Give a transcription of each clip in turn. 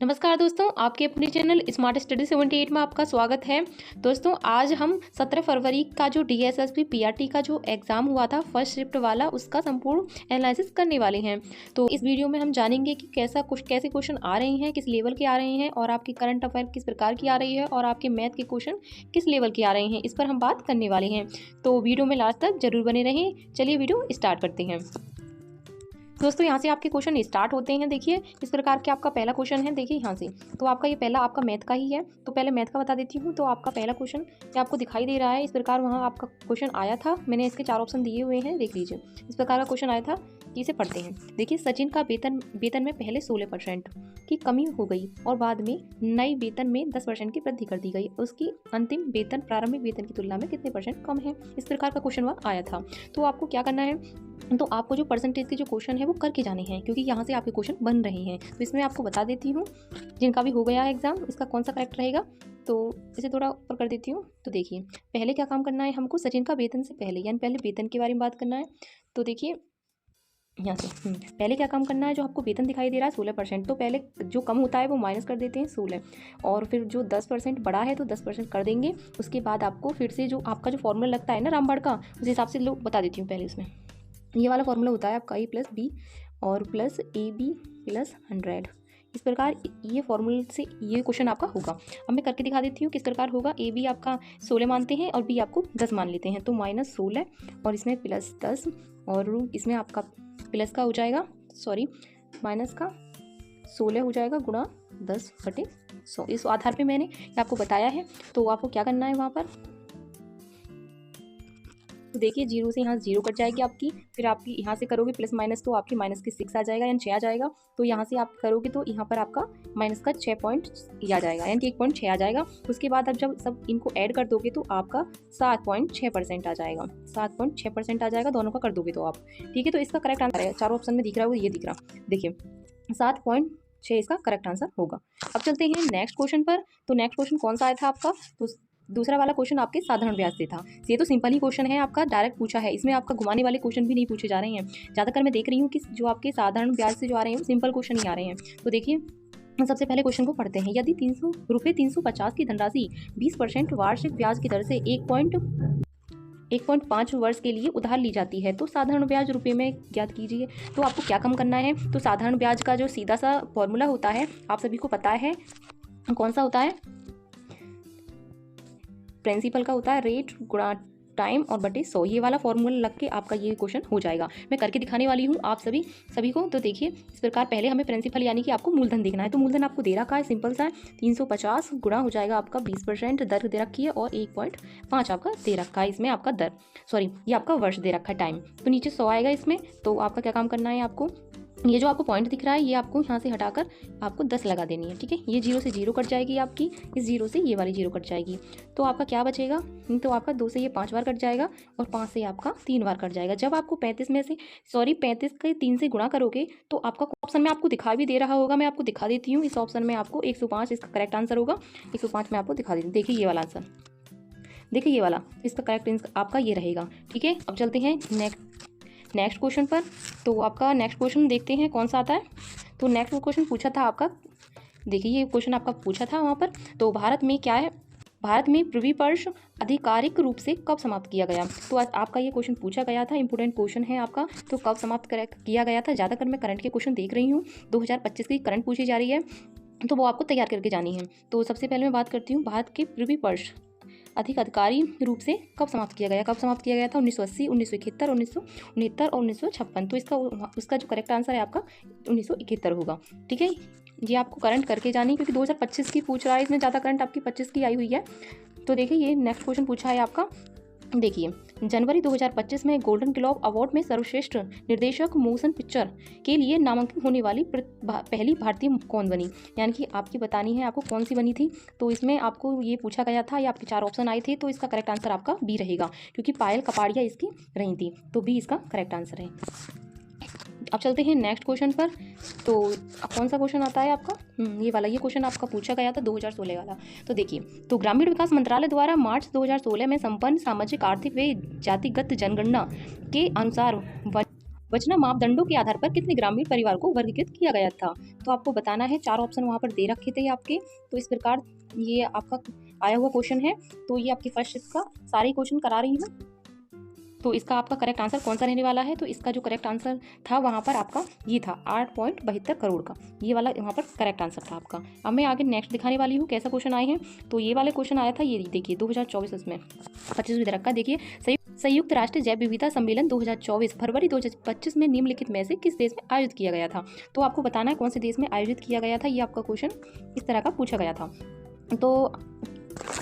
नमस्कार दोस्तों, आपके अपने चैनल स्मार्ट स्टडी 78 में आपका स्वागत है। दोस्तों, आज हम 17 फरवरी का जो डीएसएसबी पीआरटी का जो एग्ज़ाम हुआ था फर्स्ट शिफ्ट वाला, उसका संपूर्ण एनालिसिस करने वाले हैं। तो इस वीडियो में हम जानेंगे कि कैसे क्वेश्चन आ रहे हैं, किस लेवल के आ रहे हैं और आपकी करंट अफेयर किस प्रकार की आ रही है और आपके मैथ के क्वेश्चन किस लेवल के आ रहे हैं, इस पर हम बात करने वाले हैं। तो वीडियो में लास्ट तक जरूर बने रहें। चलिए वीडियो स्टार्ट करते हैं। दोस्तों, यहाँ से आपके क्वेश्चन स्टार्ट होते हैं। देखिए, इस प्रकार के आपका पहला क्वेश्चन है। देखिए यहाँ से, तो आपका ये पहला आपका मैथ का ही है। तो पहले मैथ का बता देती हूँ। तो आपका पहला क्वेश्चन ये आपको दिखाई दे रहा है इस प्रकार, वहाँ आपका क्वेश्चन आया था। मैंने इसके 4 ऑप्शन दिए हुए हैं, देख लीजिए। इस प्रकार का क्वेश्चन आया था कि इसे पढ़ते हैं। देखिए, सचिन का वेतन में पहले 16% की कमी हो गई और बाद में नए वेतन में 10% की वृद्धि कर दी गई। उसकी अंतिम वेतन प्रारंभिक वेतन की तुलना में कितने % कम है? इस प्रकार का क्वेश्चन वहाँ आया था। तो आपको क्या करना है, तो आपको जो परसेंटेज के जो क्वेश्चन है वो करके जाने हैं, क्योंकि यहाँ से आपके क्वेश्चन बन रहे हैं। तो इसमें आपको बता देती हूँ, जिनका भी हो गया है एग्जाम, इसका कौन सा करेक्ट रहेगा। तो इसे थोड़ा ऊपर कर देती हूँ। तो देखिए, पहले क्या काम करना है हमको, सचिन का वेतन से पहले, यानी पहले वेतन के बारे में बात करना है। तो देखिए यहाँ से पहले क्या काम करना है, जो आपको वेतन दिखाई दे रहा है 16%, तो पहले जो कम होता है वो माइनस कर देते हैं 16, और फिर जो 10% बड़ा है तो 10% कर देंगे। उसके बाद आपको फिर से जो आपका जो फॉर्मूला लगता है ना रामबाड़ का, उस हिसाब से लोग बता देती हूँ। पहले उसमें ये वाला फॉर्मूला होता है आपका A+B और प्लस AB + 100। इस प्रकार ये फॉर्मूले से ये क्वेश्चन आपका होगा। अब मैं करके दिखा देती हूँ किस प्रकार होगा। AB आपका 16 मानते हैं और B आपको 10 मान लेते हैं, तो -16 और इसमें +10 और इसमें आपका प्लस का हो जाएगा, सॉरी माइनस का 16 हो जाएगा गुणा 10/100। इस आधार पे मैंने आपको बताया है। तो आपको क्या करना है वहाँ पर, तो देखिए 0 से यहाँ 0 कट जाएगी आपकी, फिर आपकी यहाँ से करोगे प्लस माइनस तो आपकी माइनस के 6 आ जाएगा, यानी 6 आ जाएगा। तो यहाँ से आप करोगे तो यहाँ पर आपका माइनस का 6 पॉइंट आ जाएगा, यानी कि 1.6 आ जाएगा। उसके बाद अब जब सब इनको ऐड कर दोगे तो आपका 7.6% आ जाएगा, 7.6% आ जाएगा दोनों का कर दोगे तो आप, ठीक है। तो इसका करेक्ट आंसर है, चारों ऑप्शन में दिख रहा है वो ये दिख रहा, देखिए 7.6 इसका करेक्ट आंसर होगा। अब चलते हैं नेक्स्ट क्वेश्चन पर। तो नेक्स्ट क्वेश्चन कौन सा आया था आपका, तो दूसरा वाला क्वेश्चन आपके साधारण ब्याज से था। ये तो सिंपल ही क्वेश्चन है, आपका डायरेक्ट पूछा है। इसमें आपका घुमाने वाले क्वेश्चन भी नहीं पूछे जा रहे हैं। ज़्यादातर मैं देख रही हूँ कि जो आपके साधारण ब्याज से जो आ रहे हैं सिंपल क्वेश्चन ही आ रहे हैं। तो देखिए सबसे पहले क्वेश्चन को पढ़ते हैं। यदि ₹350 की धनराशि 20% वार्षिक ब्याज की दर से 1.5 वर्ष के लिए उधार ली जाती है, तो साधारण ब्याज रुपए में ज्ञात कीजिए। तो आपको क्या कम करना है, तो साधारण ब्याज का जो सीधा सा फॉर्मूला होता है आप सभी को पता है, कौन सा होता है, प्रिंसिपल का होता है रेट गुणा टाइम और बटे 100। ये वाला फॉर्मूला लग के आपका ये क्वेश्चन हो जाएगा। मैं करके दिखाने वाली हूँ आप सभी को। तो देखिए इस प्रकार पहले हमें प्रिंसिपल यानी कि आपको मूलधन देखना है। तो मूलधन आपको दे रखा है, सिंपल सा है, 350 गुणा हो जाएगा आपका 20% दर दे रखी है और 1.5 आपका दे रखा है इसमें आपका दर, सॉरी ये आपका वर्ष दे रखा है टाइम। तो नीचे 100 आएगा इसमें। तो आपका क्या काम करना है, आपको ये जो आपको पॉइंट दिख रहा है ये आपको यहाँ से हटाकर आपको 10 लगा देनी है, ठीक है। ये 0 से 0 कट जाएगी आपकी, इस 0 से ये वाली 0 कट जाएगी। तो आपका क्या बचेगा, तो आपका 2 से ये 5 बार कट जाएगा और 5 से आपका 3 बार कट जाएगा। जब आपको 35 के 3 से गुणा करोगे तो आपका ऑप्शन में आपको दिखा भी दे रहा होगा, मैं आपको दिखा देती हूँ। इस ऑप्शन में आपको 105 इसका करेक्ट आंसर होगा। 105 में आपको दिखा देती हूँ, देखिए ये वाला आंसर, देखिए ये वाला, इसका करेक्ट आपका ये रहेगा, ठीक है। अब चलते हैं नेक्स्ट क्वेश्चन पर। तो आपका नेक्स्ट क्वेश्चन देखते हैं कौन सा आता है। तो नेक्स्ट क्वेश्चन पूछा था आपका, देखिए ये क्वेश्चन आपका पूछा था वहाँ पर। तो भारत में क्या है, भारत में पृथ्वी पर्श आधिकारिक रूप से कब समाप्त किया गया। तो आपका ये क्वेश्चन पूछा गया था, इंपोर्टेंट क्वेश्चन है आपका। तो कब समाप्त किया गया था, ज़्यादातर मैं करंट के क्वेश्चन देख रही हूँ, 2025 की करंट पूछी जा रही है, तो वो आपको तैयार करके जानी है। तो सबसे पहले मैं बात करती हूँ भारत के पृथ्वी पर्श अधिकारिक रूप से कब समाप्त किया गया, 1980, 1971, 1969 और 1956। तो उसका जो करेक्ट आंसर है आपका 1971 होगा, ठीक है। ये आपको करंट करके जानी, क्योंकि 2025 की पूछ रहा है, इसमें ज़्यादा करंट आपकी 25 की आई हुई है। तो देखिए ये नेक्स्ट क्वेश्चन पूछा है आपका, देखिए जनवरी 2025 में गोल्डन ग्लोब अवार्ड में सर्वश्रेष्ठ निर्देशक मोशन पिक्चर के लिए नामांकित होने वाली पहली भारतीय कौन बनी, यानी कि आपकी बतानी है आपको कौन सी बनी थी। तो इसमें आपको ये पूछा गया था, ये आपके 4 ऑप्शन आए थे। तो इसका करेक्ट आंसर आपका बी रहेगा, क्योंकि पायल कपाड़िया इसकी रही थी, तो बी इसका करेक्ट आंसर है। अब चलते हैं नेक्स्ट क्वेश्चन पर। तो कौन सा क्वेश्चन आता है आपका, ये वाला, ये क्वेश्चन आपका पूछा गया था 2016 वाला। तो देखिए, तो ग्रामीण विकास मंत्रालय द्वारा मार्च 2016 में संपन्न सामाजिक आर्थिक व जातिगत जनगणना के अनुसार वचना मापदंडों के आधार पर कितने ग्रामीण परिवार को वर्गीकृत किया गया था? तो आपको बताना है, 4 ऑप्शन वहाँ पर दे रखे थे आपके। तो इस प्रकार ये आपका आया हुआ क्वेश्चन है। तो ये आपकी फर्स्ट इसका सारे क्वेश्चन करा रही हूँ। तो इसका आपका करेक्ट आंसर कौन सा रहने वाला है? तो इसका जो करेक्ट आंसर था वहाँ पर आपका ये था 8.72 करोड़ का, ये वाला वहाँ पर करेक्ट आंसर था आपका। अब मैं आगे नेक्स्ट दिखाने वाली हूँ कैसा क्वेश्चन आए हैं। तो ये वाले क्वेश्चन आया था, ये देखिए 2024 इसमें 25 विधेयक का। देखिए, संयुक्त राष्ट्र जैव विविधता सम्मेलन 2024 फरवरी 2025 में निम्नलिखित में से किस देश में आयोजित किया गया था? तो आपको बताना है कौन से देश में आयोजित किया गया था। ये आपका क्वेश्चन इस तरह का पूछा गया था। तो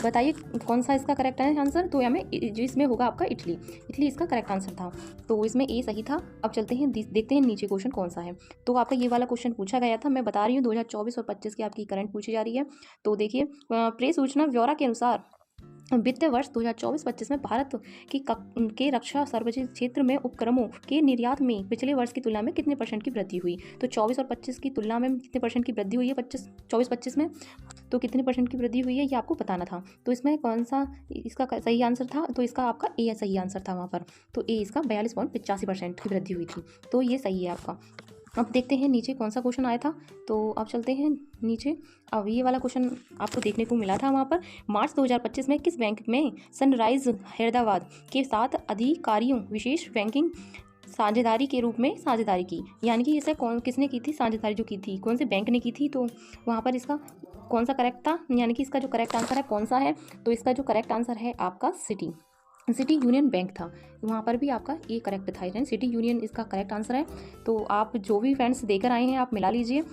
बताइए कौन सा इसका करेक्ट है आंसर? तो हमें जो इसमें होगा आपका इटली, इटली इसका करेक्ट आंसर था। तो इसमें ए सही था। अब चलते हैं देखते हैं नीचे क्वेश्चन कौन सा है। तो आपका ये वाला क्वेश्चन पूछा गया था, मैं बता रही हूँ 2024 और 25 की आपकी करंट पूछी जा रही है। तो देखिए, प्रेस सूचना ब्यौरा के अनुसार वित्तीय वर्ष 2024-25 में भारत के रक्षा सार्वजनिक क्षेत्र में उपक्रमों के निर्यात में पिछले वर्ष की तुलना में कितने % की वृद्धि हुई? तो 24 और 25 की तुलना में कितने % की वृद्धि हुई है? 24-25 में तो कितने % की वृद्धि हुई है ये आपको बताना था। तो इसमें कौन सा इसका सही आंसर था? तो इसका आपका ए सही आंसर था वहाँ पर। तो ए इसका 42.85% की वृद्धि हुई थी। तो ये सही है आपका। अब देखते हैं नीचे कौन सा क्वेश्चन आया था। तो अब चलते हैं नीचे। अब ये वाला क्वेश्चन आपको देखने को मिला था वहाँ पर, मार्च 2025 में किस बैंक में सनराइज हैदराबाद के 7 अधिकारियों विशेष बैंकिंग साझेदारी के रूप में साझेदारी की? यानी कि इसे किसने की थी साझेदारी, जो की थी कौन से बैंक ने की थी? तो वहाँ पर इसका कौन सा करेक्ट था, यानी कि इसका जो करेक्ट आंसर है कौन सा है? तो इसका जो करेक्ट आंसर है आपका सिटी यूनियन बैंक था। वहाँ पर भी आपका ए करेक्ट था, यानी सिटी यूनियन इसका करेक्ट आंसर है। तो आप जो भी फ्रेंड्स देकर आए हैं आप मिला लीजिए।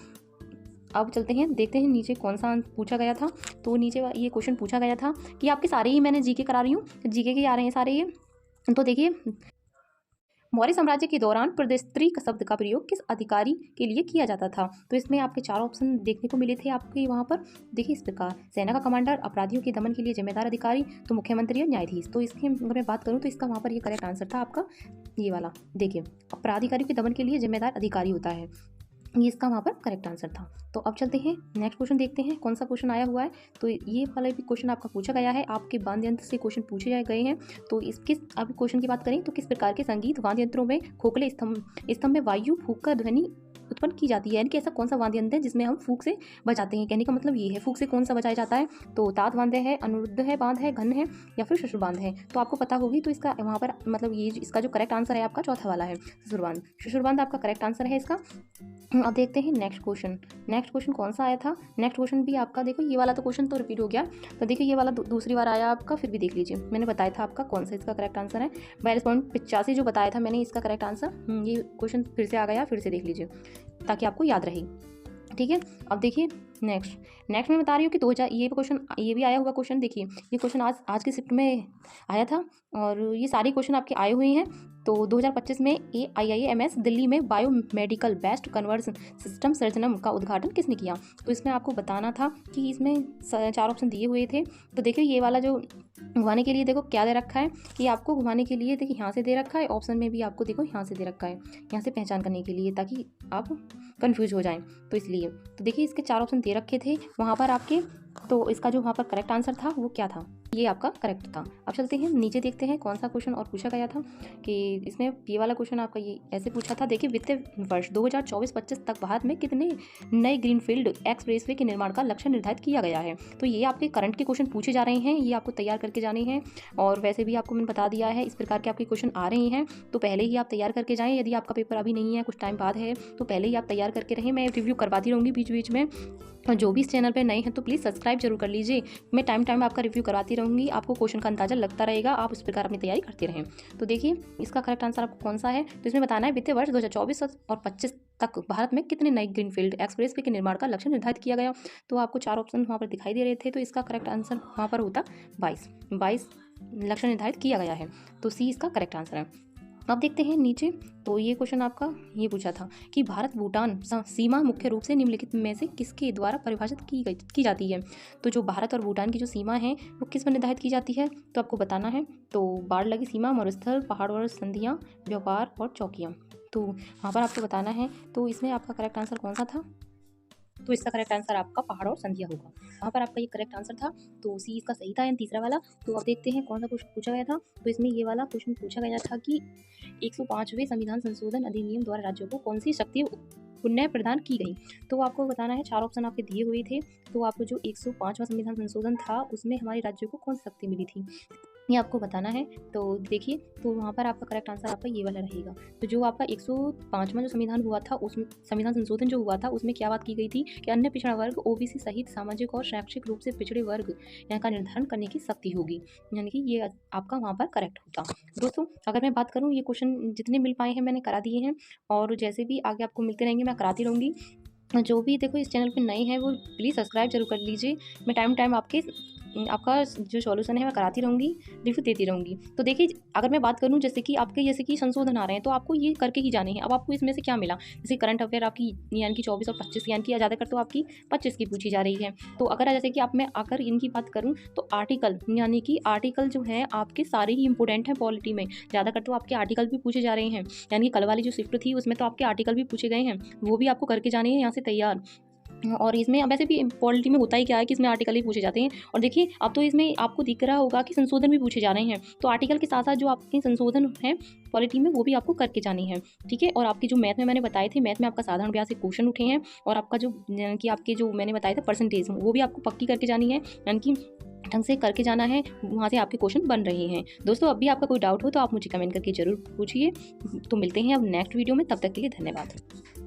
अब चलते हैं देखते हैं नीचे कौन सा पूछा गया था। तो नीचे ये क्वेश्चन पूछा गया था कि आपके सारे ही मैंने जीके करा रही हूँ, जीके के आ रहे हैं सारे ये। तो देखिए, मौर्य साम्राज्य के दौरान प्रदेशत्री शब्द का प्रयोग किस अधिकारी के लिए किया जाता था? तो इसमें आपके 4 ऑप्शन देखने को मिले थे आपके वहाँ पर। देखिए इस प्रकार, सेना का कमांडर, अपराधियों के दमन के लिए जिम्मेदार अधिकारी, तो मुख्यमंत्री और न्यायाधीश। तो इसकी अगर मैं बात करूँ तो इसका वहाँ पर ये करेक्ट आंसर था आपका ये वाला। देखिए, अपराधिकारियों के दमन के लिए जिम्मेदार अधिकारी होता है, ये इसका वहाँ पर करेक्ट आंसर था। तो अब चलते हैं नेक्स्ट क्वेश्चन देखते हैं कौन सा क्वेश्चन आया हुआ है। तो ये वाला भी क्वेश्चन आपका पूछा गया है, आपके वाद्य यंत्र से क्वेश्चन पूछे गए हैं। तो इसके अब क्वेश्चन की बात करें तो किस प्रकार के संगीत वाद्य यंत्रों में खोखले स्तंभ में वायु फूंक कर ध्वनि उत्पन्न की जाती है? यानी कि ऐसा कौन सा वाद्य यंत्र है जिसमें हम फूंक से बजाते हैं? कहने का मतलब ये है, फूंक से कौन सा बजाया जाता है? तो ताद वाद्य है, अनुरुद्ध है, बांध है, घन है, या फिर शशुरबांध है? तो आपको पता होगी। तो इसका वहाँ पर मतलब ये इसका जो करेक्ट आंसर है आपका चौथा वाला है, शशुरबांध। शशुरबांध आपका करेक्ट आंसर है इसका। अब देखते हैं नेक्स्ट क्वेश्चन कौन सा आया था। नेक्स्ट क्वेश्चन भी आपका देखो, ये वाला तो क्वेश्चन तो रिपीट हो गया। तो देखिए ये वाला दूसरी बार आया आपका, फिर भी देख लीजिए। मैंने बताया था आपका कौन सा इसका करेक्ट आंसर है, 42.85 जो बताया था मैंने इसका करेक्ट आंसर। ये क्वेश्चन फिर से आ गया, फिर से देख लीजिए ताकि आपको याद रहे। ठीक है, अब देखिए नेक्स्ट मैं बता रही हूँ कि 2000 ये क्वेश्चन ये भी आया हुआ क्वेश्चन। देखिए ये क्वेश्चन आज के शिफ्ट में आया था और ये सारे क्वेश्चन आपके आए हुए हैं। तो 2025 में AIIMS दिल्ली में बायोमेडिकल बेस्ट कन्वर्जन सिस्टम सर्जनम का उद्घाटन किसने किया? तो इसमें आपको बताना था कि इसमें 4 ऑप्शन दिए हुए थे। तो देखिए ये वाला जो घुमाने के लिए देखो क्या दे रखा है कि आपको घुमाने के लिए देखिए यहाँ से दे रखा है, ऑप्शन में भी आपको देखो यहाँ से दे रखा है, यहाँ से पहचान करने के लिए ताकि आप कंफ्यूज हो जाएं। तो इसलिए तो देखिए इसके 4 ऑप्शन दे रखे थे वहाँ पर आपके। तो इसका जो वहाँ पर करेक्ट आंसर था वो क्या था? ये आपका करेक्ट था। अब चलते हैं नीचे देखते हैं कौन सा क्वेश्चन और पूछा गया था कि इसमें ये वाला क्वेश्चन आपका ये ऐसे पूछा था। देखिए वित्तीय वर्ष 2024-25 तक भारत में कितने नए ग्रीनफील्ड एक्सप्रेसवे के निर्माण का लक्ष्य निर्धारित किया गया है? तो ये आपके करंट के क्वेश्चन पूछे जा रहे हैं, ये आपको तैयार करके जाने हैं। और वैसे भी आपको मैंने बता दिया है इस प्रकार के आपके क्वेश्चन आ रहे हैं, तो पहले ही आप तैयार करके जाएँ। यदि आपका पेपर अभी नहीं है, कुछ टाइम बाद है, तो पहले ही आप तैयार करके रहें। मैं रिव्यू करवाती रहूँगी बीच बीच में। और जो भी इस चैनल पे नए हैं तो प्लीज़ सब्सक्राइब जरूर कर लीजिए। मैं टाइम आपका रिव्यू करवाती रहूँगी, आपको क्वेश्चन का अंदाजा लगता रहेगा, आप उस प्रकार अपनी तैयारी करते रहें। तो देखिए इसका करेक्ट आंसर आपको कौन सा है? तो इसमें बताना है वित्तीय वर्ष 2024 और 25 तक भारत में कितने नए ग्रीनफील्ड एक्सप्रेसवे के निर्माण का लक्ष्य निर्धारित किया गया। तो आपको 4 ऑप्शन वहाँ पर दिखाई दे रहे थे। तो इसका करेक्ट आंसर वहाँ पर होता 22 लक्ष्य निर्धारित किया गया है। तो सी इसका करेक्ट आंसर है। अब देखते हैं नीचे। तो ये क्वेश्चन आपका ये पूछा था कि भारत भूटान सीमा मुख्य रूप से निम्नलिखित में से किसके द्वारा परिभाषित की जाती है? तो जो भारत और भूटान की जो सीमा है वो किस पर निर्धारित की जाती है? तो आपको बताना है। तो बाढ़ लगी सीमा, मरुस्थल, पहाड़ और संधियाँ, व्यापार और चौकियाँ। तो वहाँ पर आपको बताना है। तो इसमें आपका करेक्ट आंसर कौन सा था? तो इसका करेक्ट आंसर आपका पहाड़ और संधिया होगा। वहाँ पर आपका ये करेक्ट आंसर था, तो सी इसका सही था, यानी तीसरा वाला। तो अब देखते हैं कौन सा क्वेश्चन पूछा गया था। तो इसमें ये वाला क्वेश्चन पूछा गया था कि 105वें संविधान संशोधन अधिनियम द्वारा राज्यों को कौन सी शक्ति पुनः प्रदान की गई। तो आपको बताना है, 4 ऑप्शन आपके दिए हुए थे। तो आपको जो 105वां संविधान संशोधन था उसमें हमारे राज्यों को कौन सी शक्ति मिली थी, ये आपको बताना है। तो देखिए, तो वहाँ पर आपका करेक्ट आंसर आपका ये वाला रहेगा। तो जो आपका 105वां जो संविधान हुआ था, उसमें संविधान संशोधन जो हुआ था उसमें क्या बात की गई थी कि अन्य पिछड़ा वर्ग ओबीसी सहित सामाजिक और शैक्षिक रूप से पिछड़े वर्ग यहाँ का निर्धारण करने की शक्ति होगी, यानी कि ये आपका वहाँ पर करेक्ट होता। दोस्तों अगर मैं बात करूँ, ये क्वेश्चन जितने मिल पाए हैं मैंने करा दिए हैं, और जैसे भी आगे आपको मिलते रहेंगे मैं कराती रहूँगी। जो भी देखो इस चैनल पे नए हैं वो प्लीज़ सब्सक्राइब जरूर कर लीजिए। मैं टाइम आपका जो सॉल्यूशन है मैं कराती रहूँगी, रिव्यू देती रहूँगी। तो देखिए, अगर मैं बात करूँ जैसे कि आपके जैसे कि संशोधन आ रहे हैं तो आपको ये करके ही जाने हैं। अब आपको इसमें से क्या मिला, जैसे करंट अफेयर आपकी यानी कि 24 और 25 यानी कि ज़्यादातर तो आपकी 25 की पूछी जा रही है। तो अगर जैसे कि मैं अगर इनकी बात करूँ तो आर्टिकल, यानी कि आर्टिकल जो है आपके सारे ही इंपॉर्टेंट हैं पॉलिटी में। ज़्यादातर तो आपके आर्टिकल भी पूछे जा रहे हैं, यानी कि कल वाली जो शिफ्ट थी उसमें तो आपके आर्टिकल भी पूछे गए हैं, वो भी आपको करके जाने हैं यहाँ से तैयार। और इसमें वैसे भी पॉलिटी में होता ही क्या है कि इसमें आर्टिकल ही पूछे जाते हैं। और देखिए अब तो इसमें आपको दिख रहा होगा कि संशोधन भी पूछे जा रहे हैं, तो आर्टिकल के साथ साथ जो आपके संशोधन हैं पॉलिटी में वो भी आपको करके जाने हैं, ठीक है। और आपकी जो मैथ में मैंने बताए थे, मैथ में आपका साधारण ब्याज से क्वेश्चन उठे हैं, और आपका जो कि आपके जो मैंने बताए थे परसेंटेज, वो भी आपको पक्की करके जानी है, यानी कि ढंग से करके जाना है, वहाँ से आपके क्वेश्चन बन रहे हैं। दोस्तों अब भी आपका कोई डाउट हो तो आप मुझे कमेंट करके जरूर पूछिए। तो मिलते हैं अब नेक्स्ट वीडियो में, तब तक के लिए धन्यवाद।